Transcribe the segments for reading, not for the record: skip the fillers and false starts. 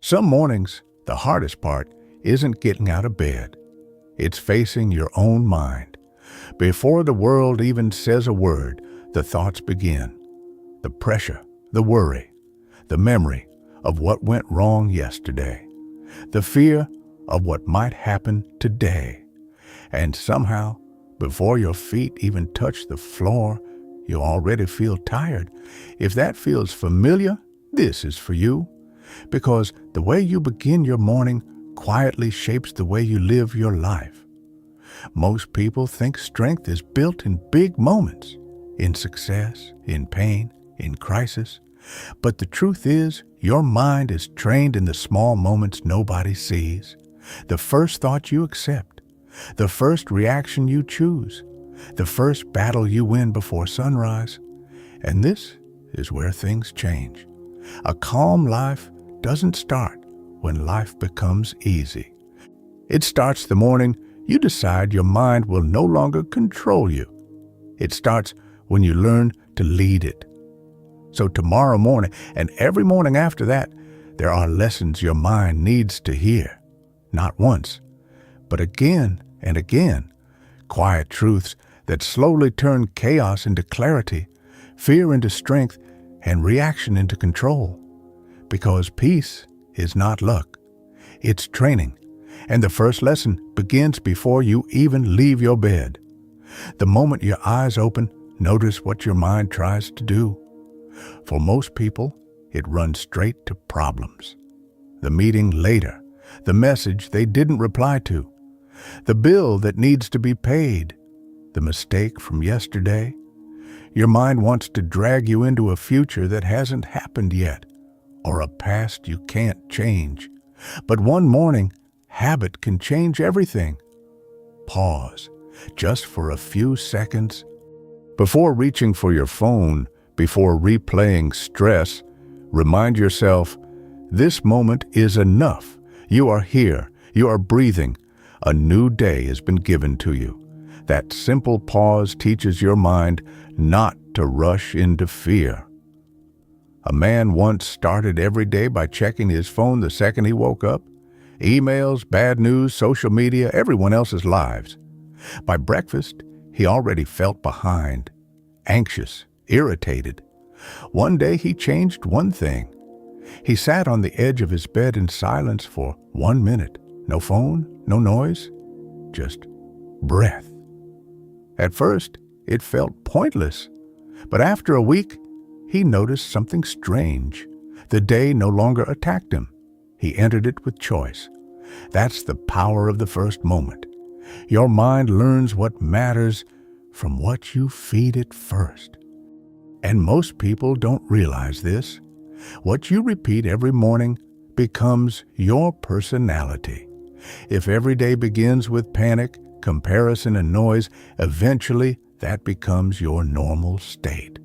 Some mornings, the hardest part isn't getting out of bed. It's facing your own mind. Before the world even says a word, the thoughts begin. The pressure, the worry, the memory of what went wrong yesterday, the fear of what might happen today. And somehow, before your feet even touch the floor, you already feel tired. If that feels familiar, this is for you. Because the way you begin your morning quietly shapes the way you live your life. Most people think strength is built in big moments, in success, in pain, in crisis. But the truth is, your mind is trained in the small moments nobody sees. The first thought you accept, the first reaction you choose, the first battle you win before sunrise. And this is where things change. A calm life doesn't start when life becomes easy. It starts the morning you decide your mind will no longer control you. It starts when you learn to lead it. So tomorrow morning and every morning after that, there are lessons your mind needs to hear. Not once, but again and again. Quiet truths that slowly turn chaos into clarity, fear into strength, and reaction into control. Because peace is not luck. It's training. And the first lesson begins before you even leave your bed. The moment your eyes open, notice what your mind tries to do. For most people, it runs straight to problems. The meeting later, the message they didn't reply to, the bill that needs to be paid, the mistake from yesterday. Your mind wants to drag you into a future that hasn't happened yet, or a past you can't change. But one morning, habit can change everything. Pause, just for a few seconds. Before reaching for your phone, before replaying stress, remind yourself, this moment is enough. You are here. You are breathing. A new day has been given to you. That simple pause teaches your mind not to rush into fear. A man once started every day by checking his phone the second he woke up. Emails, bad news, social media, everyone else's lives. By breakfast, he already felt behind, anxious, irritated. One day he changed one thing. He sat on the edge of his bed in silence for 1 minute. No phone, no noise, just breath. At first, it felt pointless. But after a week, he noticed something strange. The day no longer attacked him. He entered it with choice. That's the power of the first moment. Your mind learns what matters from what you feed it first. And most people don't realize this. What you repeat every morning becomes your personality. If every day begins with panic, comparison, and noise, eventually that becomes your normal state.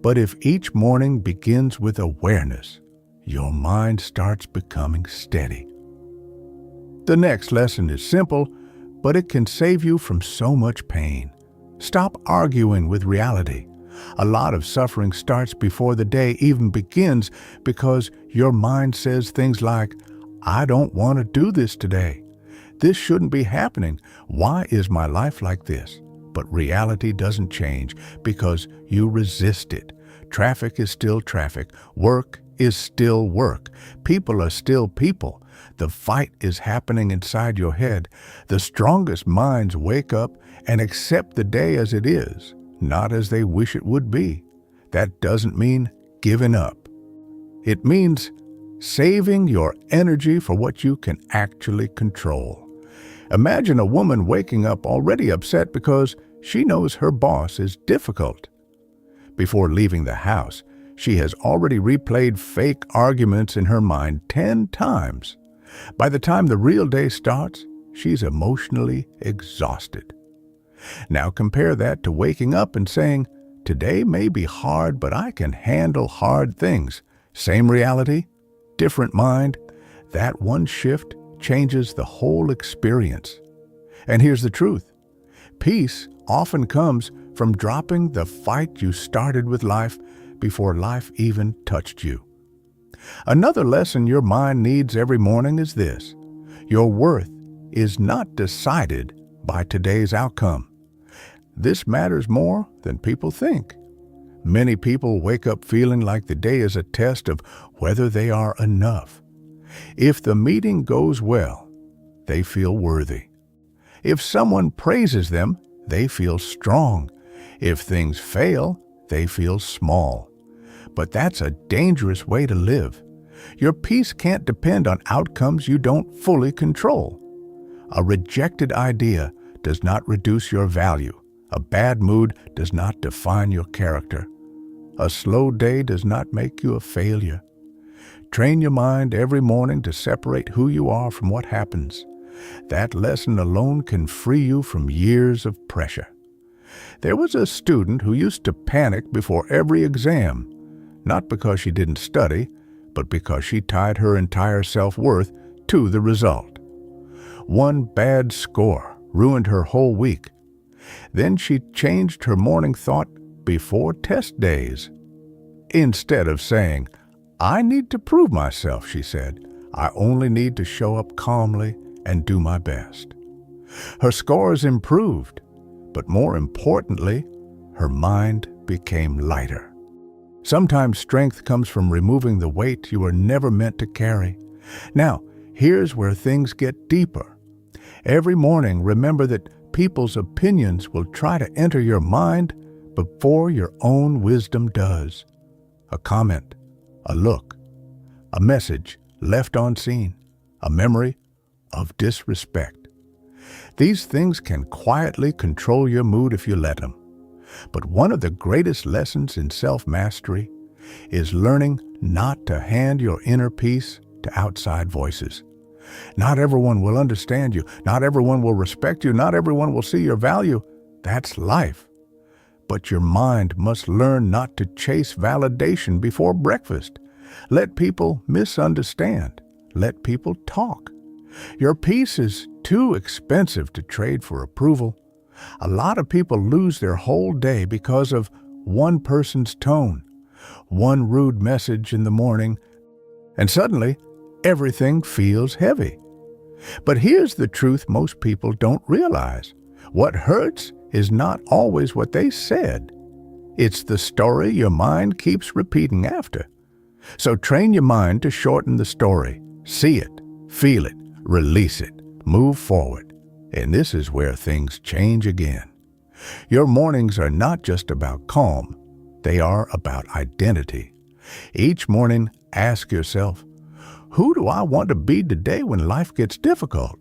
But if each morning begins with awareness, your mind starts becoming steady. The next lesson is simple, but it can save you from so much pain. Stop arguing with reality. A lot of suffering starts before the day even begins because your mind says things like, I don't want to do this today. This shouldn't be happening. Why is my life like this? But reality doesn't change because you resist it. Traffic is still traffic. Work is still work. People are still people. The fight is happening inside your head. The strongest minds wake up and accept the day as it is, not as they wish it would be. That doesn't mean giving up. It means saving your energy for what you can actually control. Imagine a woman waking up already upset because she knows her boss is difficult. Before leaving the house, she has already replayed fake arguments in her mind 10 times. By the time the real day starts, she's emotionally exhausted. Now compare that to waking up and saying, today may be hard, but I can handle hard things. Same reality, different mind. That one shift changes the whole experience. And here's the truth. Peace often comes from dropping the fight you started with life before life even touched you. Another lesson your mind needs every morning is this: your worth is not decided by today's outcome. This matters more than people think. Many people wake up feeling like the day is a test of whether they are enough. If the meeting goes well, they feel worthy. If someone praises them, they feel strong. If things fail, they feel small. But that's a dangerous way to live. Your peace can't depend on outcomes you don't fully control. A rejected idea does not reduce your value. A bad mood does not define your character. A slow day does not make you a failure. Train your mind every morning to separate who you are from what happens. That lesson alone can free you from years of pressure. There was a student who used to panic before every exam, not because she didn't study, but because she tied her entire self-worth to the result. One bad score ruined her whole week. Then she changed her morning thought before test days. Instead of saying, "I need to prove myself," she said, "I only need to show up calmly and do my best." Her scores improved, but more importantly, her mind became lighter. Sometimes strength comes from removing the weight you were never meant to carry. Now, here's where things get deeper. Every morning, remember that people's opinions will try to enter your mind before your own wisdom does. A comment, a look, a message left unseen, a memory of disrespect. These things can quietly control your mood if you let them. But one of the greatest lessons in self-mastery is learning not to hand your inner peace to outside voices. Not everyone will understand you. Not everyone will respect you. Not everyone will see your value. That's life. But your mind must learn not to chase validation before breakfast. Let people misunderstand. Let people talk. Your peace is too expensive to trade for approval. A lot of people lose their whole day because of one person's tone, one rude message in the morning, and suddenly everything feels heavy. But here's the truth most people don't realize. What hurts is not always what they said. It's the story your mind keeps repeating after. So train your mind to shorten the story. See it, feel it, release it, move forward. And this is where things change again. Your mornings are not just about calm. They are about identity. Each morning, ask yourself, who do I want to be today when life gets difficult?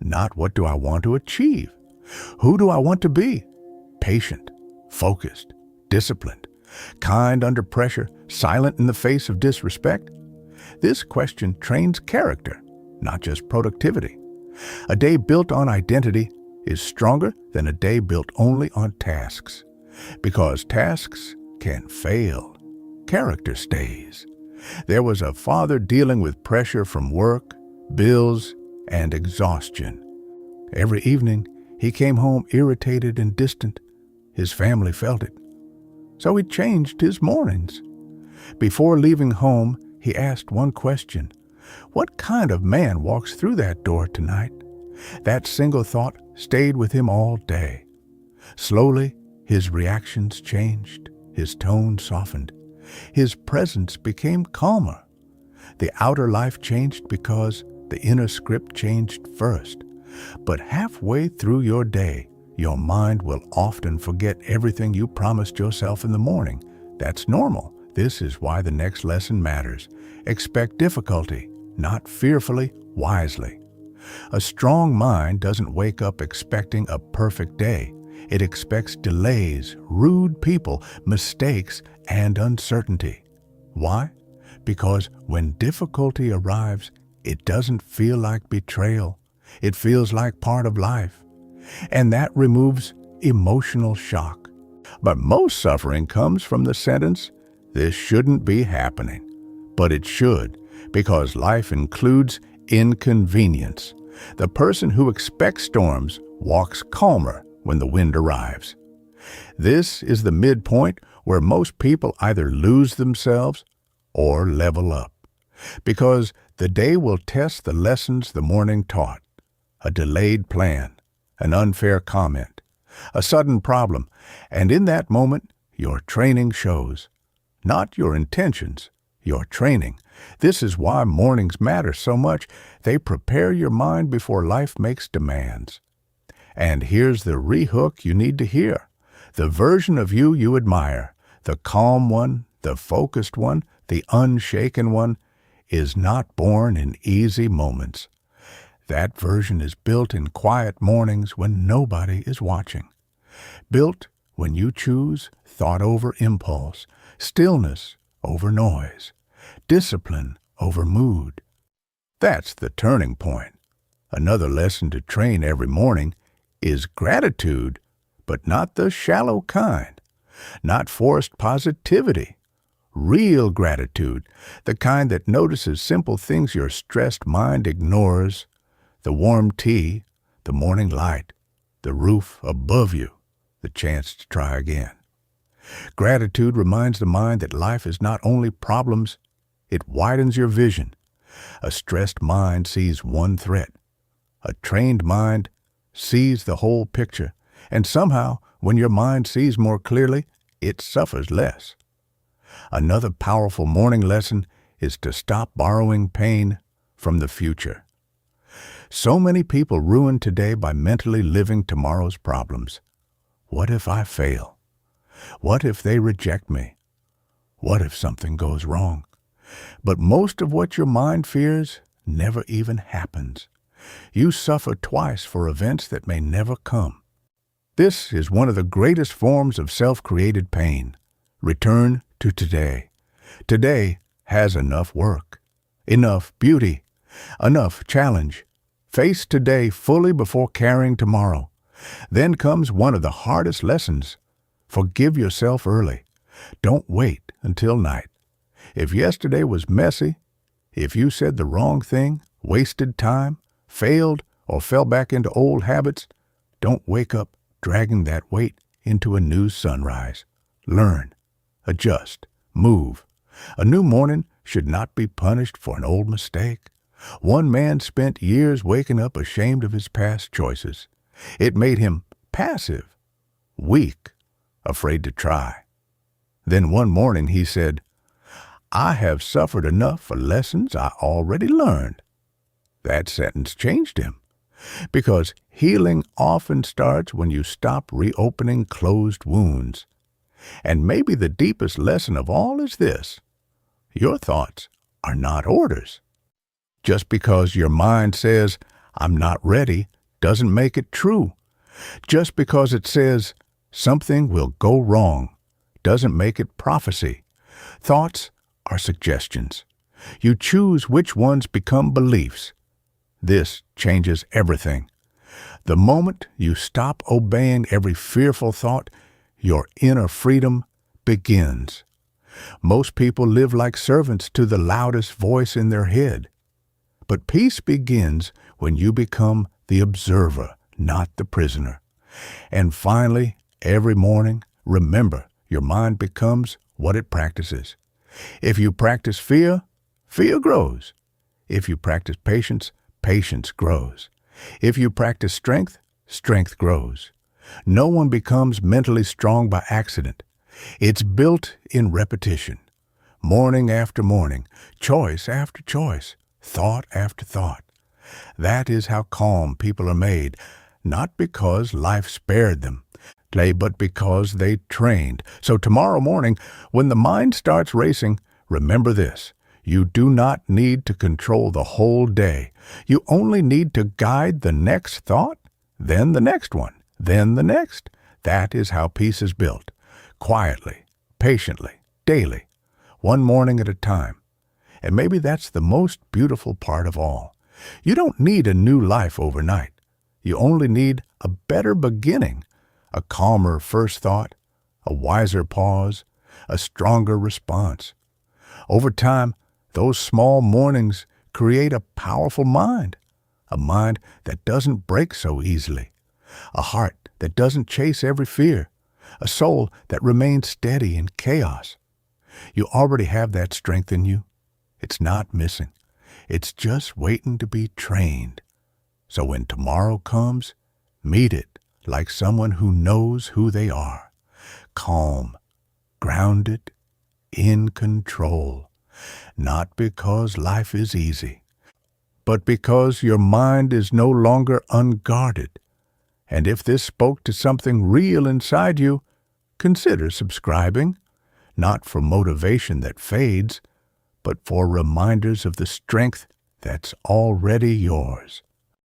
Not what do I want to achieve. Who do I want to be? Patient, focused, disciplined, kind under pressure, silent in the face of disrespect? This question trains character, not just productivity. A day built on identity is stronger than a day built only on tasks. Because tasks can fail. Character stays. There was a father dealing with pressure from work, bills, and exhaustion. Every evening, he came home irritated and distant. His family felt it. So he changed his mornings. Before leaving home, he asked one question: what kind of man walks through that door tonight? That single thought stayed with him all day. Slowly, his reactions changed. His tone softened. His presence became calmer. The outer life changed because the inner script changed first. But halfway through your day, your mind will often forget everything you promised yourself in the morning. That's normal. This is why the next lesson matters. Expect difficulty, not fearfully, wisely. A strong mind doesn't wake up expecting a perfect day. It expects delays, rude people, mistakes, and uncertainty. Why? Because when difficulty arrives, it doesn't feel like betrayal. It feels like part of life. And that removes emotional shock. But most suffering comes from the sentence, "This shouldn't be happening." But it should, because life includes inconvenience. The person who expects storms walks calmer when the wind arrives. This is the midpoint where most people either lose themselves or level up. Because the day will test the lessons the morning taught. A delayed plan, an unfair comment, a sudden problem, and in that moment, your training shows. Not your intentions, your training. This is why mornings matter so much. They prepare your mind before life makes demands. And here's the rehook you need to hear. The version of you you admire, the calm one, the focused one, the unshaken one, is not born in easy moments. That version is built in quiet mornings when nobody is watching. Built when you choose thought over impulse, stillness over noise, discipline over mood. That's the turning point. Another lesson to train every morning is gratitude, but not the shallow kind, not forced positivity. Real gratitude, the kind that notices simple things your stressed mind ignores, the warm tea, the morning light, the roof above you, the chance to try again. Gratitude reminds the mind that life is not only problems, it widens your vision. A stressed mind sees one threat. A trained mind sees the whole picture, and somehow, when your mind sees more clearly, it suffers less. Another powerful morning lesson is to stop borrowing pain from the future. So many people ruin today by mentally living tomorrow's problems. What if I fail? What if they reject me? What if something goes wrong? But most of what your mind fears never even happens. You suffer twice for events that may never come. This is one of the greatest forms of self-created pain. Return to today. Today has enough work, enough beauty, enough challenge. Face today fully before carrying tomorrow. Then comes one of the hardest lessons. Forgive yourself early. Don't wait until night. If yesterday was messy, if you said the wrong thing, wasted time, failed, or fell back into old habits, don't wake up dragging that weight into a new sunrise. Learn, adjust, move. A new morning should not be punished for an old mistake. One man spent years waking up ashamed of his past choices. It made him passive, weak, afraid to try. Then one morning he said, "I have suffered enough for lessons I already learned." That sentence changed him, because healing often starts when you stop reopening closed wounds. And maybe the deepest lesson of all is this: your thoughts are not orders. Just because your mind says, "I'm not ready," doesn't make it true. Just because it says, "something will go wrong," doesn't make it prophecy. Thoughts are suggestions. You choose which ones become beliefs. This changes everything. The moment you stop obeying every fearful thought, your inner freedom begins. Most people live like servants to the loudest voice in their head. But peace begins when you become the observer, not the prisoner. And finally, every morning, remember, your mind becomes what it practices. If you practice fear, fear grows. If you practice patience, patience grows. If you practice strength, strength grows. No one becomes mentally strong by accident. It's built in repetition. Morning after morning, choice after choice, thought after thought. That is how calm people are made, not because life spared them, but because they trained. So tomorrow morning, when the mind starts racing, remember this: you do not need to control the whole day. You only need to guide the next thought, then the next one, then the next. That is how peace is built. Quietly, patiently, daily, one morning at a time. And maybe that's the most beautiful part of all. You don't need a new life overnight. You only need a better beginning, a calmer first thought, a wiser pause, a stronger response. Over time, those small mornings create a powerful mind, a mind that doesn't break so easily, a heart that doesn't chase every fear, a soul that remains steady in chaos. You already have that strength in you. It's not missing. It's just waiting to be trained. So when tomorrow comes, meet it like someone who knows who they are. Calm, grounded, in control. Not because life is easy, but because your mind is no longer unguarded. And if this spoke to something real inside you, consider subscribing, not for motivation that fades, but for reminders of the strength that's already yours.